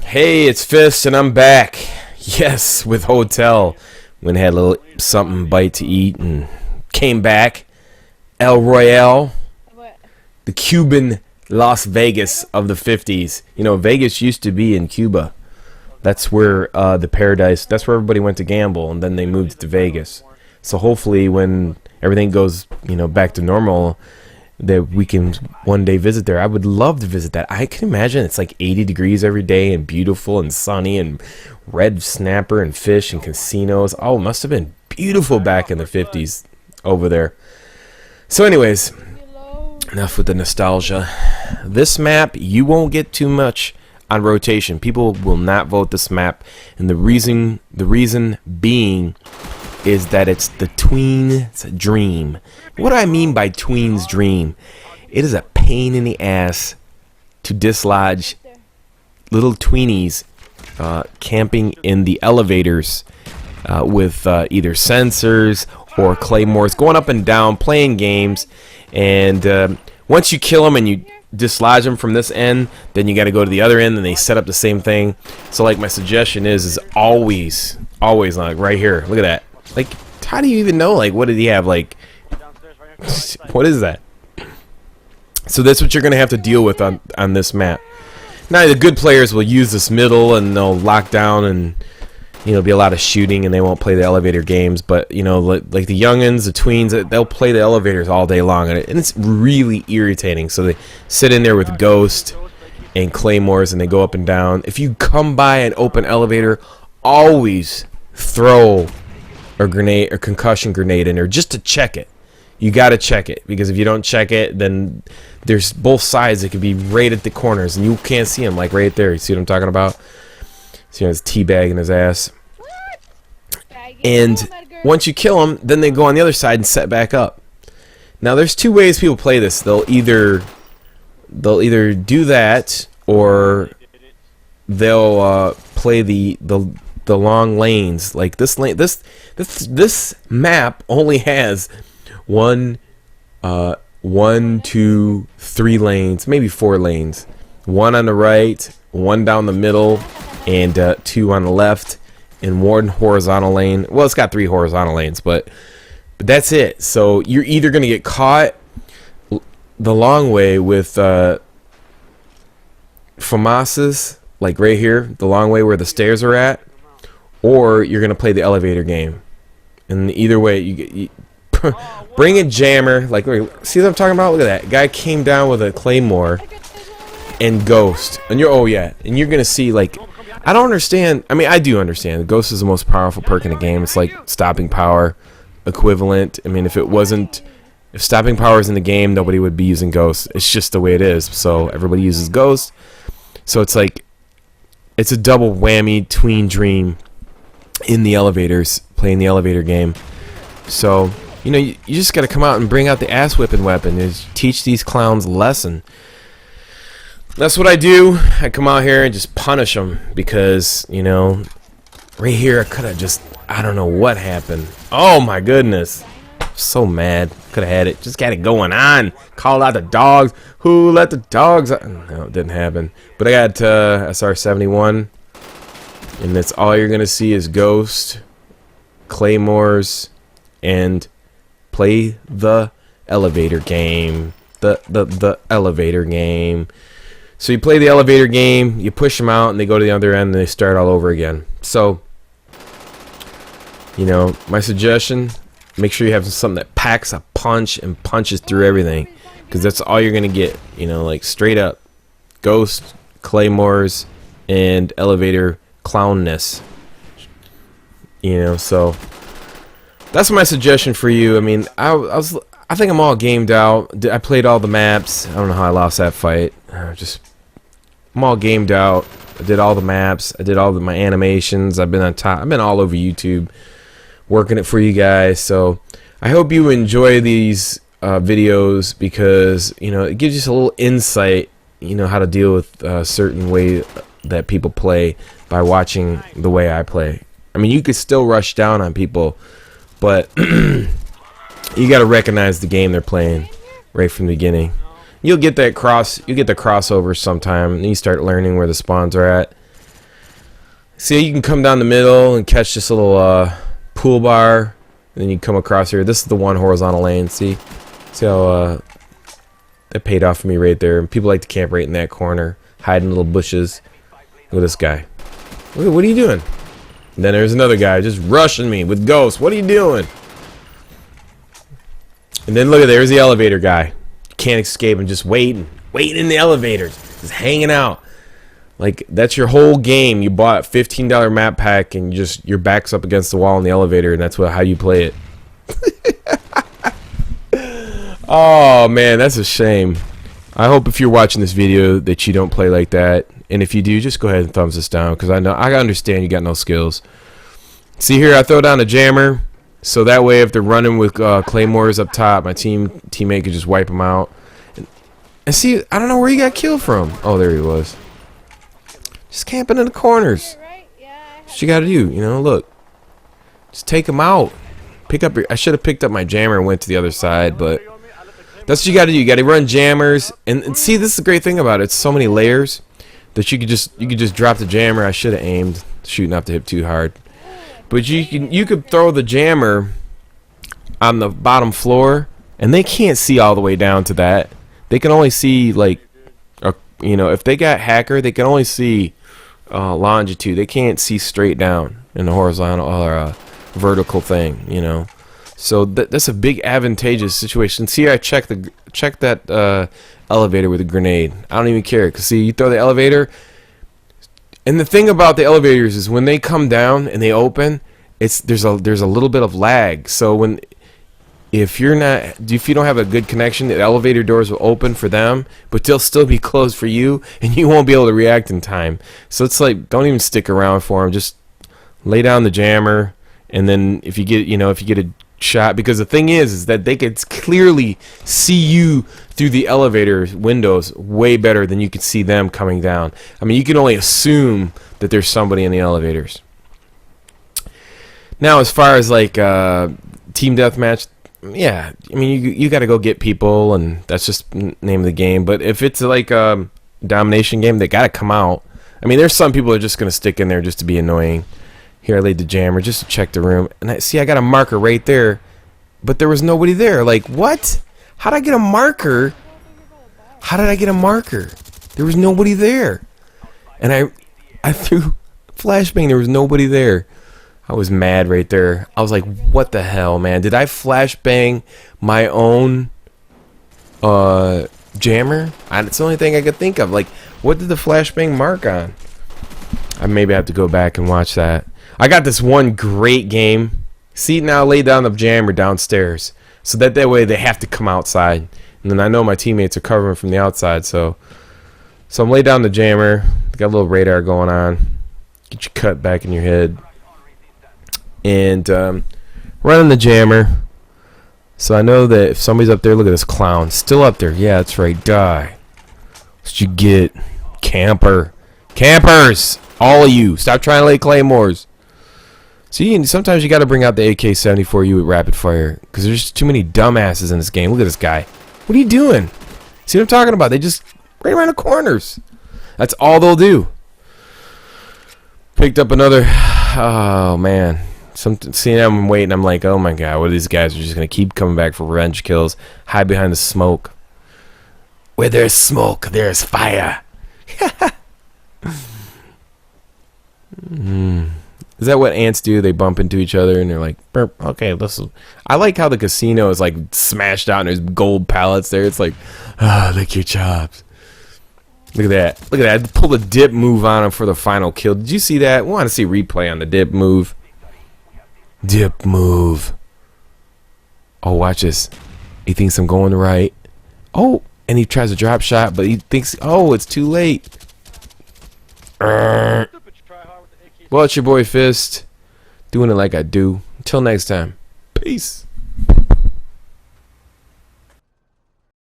Hey, it's Fist, and I'm back. Yes, with Hotel. Went and had a little something bite to eat, and came back. El Royale, the Cuban Las Vegas of the 50s. You know, Vegas used to be in Cuba. That's where the paradise, that's where everybody went to gamble, and then they moved to Vegas. So hopefully when everything goes, back to normal, that we can one day visit there. I would love to visit that. I can imagine it's like 80 degrees every day and beautiful and sunny and red snapper and fish and casinos. Oh, it must have been beautiful back in the 50s over there. So anyways, enough with the nostalgia. This map, you won't get too much on rotation. People will not vote this map, and the reason being is that it's the tween's dream. What do I mean by tween's dream? It is a pain in the ass to dislodge little tweenies camping in the elevators with either sensors or claymores, going up and down, playing games, and once you kill them and you dislodge them from this end, then you got to go to the other end and they set up the same thing. So like my suggestion is always like right here, look at that. Like, how do you even know? Like, what did he have? Like, what is that? So that's what you're going to have to deal with on this map. Now, the good players will use this middle, and they'll lock down, and, be a lot of shooting, and they won't play the elevator games. But, like the youngins, the tweens, they'll play the elevators all day long, and it's really irritating. So they sit in there with Ghost and Claymores, and they go up and down. If you come by an open elevator, always throw a grenade or concussion grenade in there just to check it. You got to check it, because if you don't check it, then there's both sides. It could be right at the corners, and you can't see him, like right there. You see what I'm talking about? See his teabag in his ass. And once you kill him, then they go on the other side and set back up. Now, there's two ways people play this. They'll either do that, or they'll play the long lanes. Like this lane, this map only has one, 2, 3 lanes, maybe 4 lanes. One on the right, one down the middle, and 2 on the left, and 1 horizontal lane. Well, it's got 3 horizontal lanes, but that's it. So you're either gonna get caught the long way with FAMASas, like right here, the long way where the stairs are at, or you're gonna play the elevator game. And either way, you bring a jammer. Like, see what I'm talking about? Look at that guy came down with a claymore and Ghost, and and you're gonna see, like, I don't understand. I mean, I do understand. Ghost is the most powerful perk in the game. It's like stopping power equivalent. I mean, if stopping power is in the game, nobody would be using Ghost. It's just the way it is. So everybody uses Ghost. So it's like, it's a double whammy tween dream in the elevators, playing the elevator game. So, you just got to come out and bring out the ass whipping weapon and teach these clowns a lesson. That's what I do. I come out here and just punish them because, right here I could have just, I don't know what happened. Oh my goodness. So mad. Could have had it. Just got it going on. Called out the dogs. Who let the dogs out? No, it didn't happen. But I got SR-71. And that's all you're going to see is Ghost, Claymores, and play the elevator game. The elevator game. So you play the elevator game, you push them out, and they go to the other end, and they start all over again. So, my suggestion, make sure you have something that packs a punch and punches through everything, because that's all you're going to get, like straight up Ghost, Claymores, and elevator clownness. So that's my suggestion for you. I mean, I think I'm all gamed out. I played all the maps. I don't know how I lost that fight. I'm all gamed out. I did all the maps. I did all my animations. I've been on top. I've been all over YouTube working it for you guys. So I hope you enjoy these videos, because it gives you a little insight, how to deal with a certain way that people play by watching the way I play. I mean, you could still rush down on people, but you got to recognize the game they're playing right from the beginning. You'll get the crossover sometime, and you start learning where the spawns are at. See, you can come down the middle and catch this little pool bar. And then you come across here. This is the one horizontal lane. See how that paid off for me right there. People like to camp right in that corner, hide in little bushes. Look at this guy. What are you doing? And then there's another guy just rushing me with ghosts. What are you doing? And then look at there's the elevator guy. Can't escape him, just waiting in the elevators, just hanging out. Like that's your whole game. You bought a $15 map pack and your back's up against the wall in the elevator, and that's how you play it. Oh man, that's a shame. I hope if you're watching this video that you don't play like that, and if you do, just go ahead and thumbs this down because I understand you got no skills. See here, I throw down a jammer. So that way, if they're running with claymores up top, my teammate could just wipe them out. And see, I don't know where he got killed from. Oh, there he was. Just camping in the corners. What you gotta do, look. Just take him out. I should have picked up my jammer and went to the other side, but that's what you gotta do. You gotta run jammers. And see, this is the great thing about it. It's so many layers that you could just drop the jammer. I should have aimed, shooting off the hip too hard. But you could throw the jammer on the bottom floor, and they can't see all the way down to that. They can only see if they got hacker, they can only see longitude. They can't see straight down in the horizontal or vertical thing. So that's a big advantageous situation. See, I check that elevator with a grenade. I don't even care, cause see, you throw the elevator. And the thing about the elevators is when they come down and they open, there's a little bit of lag. So if you don't have a good connection, the elevator doors will open for them, but they'll still be closed for you, and you won't be able to react in time. So it's like, don't even stick around for them. Just lay down the jammer, and then if you get a shot, because the thing is that they could clearly see you through the elevator windows way better than you could see them coming down. I mean, you can only assume that there's somebody in the elevators. Now, as far as like team deathmatch, yeah, I mean, you got to go get people, and that's just the name of the game. But if it's like a domination game, they got to come out. I mean, there's some people that are just going to stick in there just to be annoying. Here, I laid the jammer just to check the room. And I got a marker right there, but there was nobody there. Like, what? How did I get a marker? How did I get a marker? There was nobody there. And I threw flashbang. There was nobody there. I was mad right there. I was like, what the hell, man? Did I flashbang my own jammer? It's the only thing I could think of. Like, what did the flashbang mark on? I maybe have to go back and watch that. I got this one great game. See, now lay down the jammer downstairs. So that way they have to come outside. And then I know my teammates are covering from the outside. So I'm lay down the jammer. Got a little radar going on. Get your cut back in your head. And running the jammer. So I know that if somebody's up there, look at this clown. Still up there. Yeah, that's right. Die. That's what you get. Camper. Campers! All of you. Stop trying to lay claymores. See, sometimes you got to bring out the AK-74U with rapid fire, because there's just too many dumbasses in this game. Look at this guy. What are you doing? See what I'm talking about? They just right around the corners. That's all they'll do. Picked up another. Oh man. Seeing them waiting, I'm like, oh my god, what are these guys are just gonna keep coming back for revenge kills? Hide behind the smoke. Where there's smoke, there's fire. Is that what ants do? They bump into each other and they're like, burp. Okay, listen. I like how the casino is like smashed out and there's gold pallets there. It's like, lick your chops. Look at that. Look at that. I pulled a dip move on him for the final kill. Did you see that? We want to see replay on the dip move. Dip move. Oh, watch this. He thinks I'm going right. Oh, and he tries a drop shot, but he thinks, oh, it's too late. Well, it's your boy Fist, doing it like I do. Until next time, peace.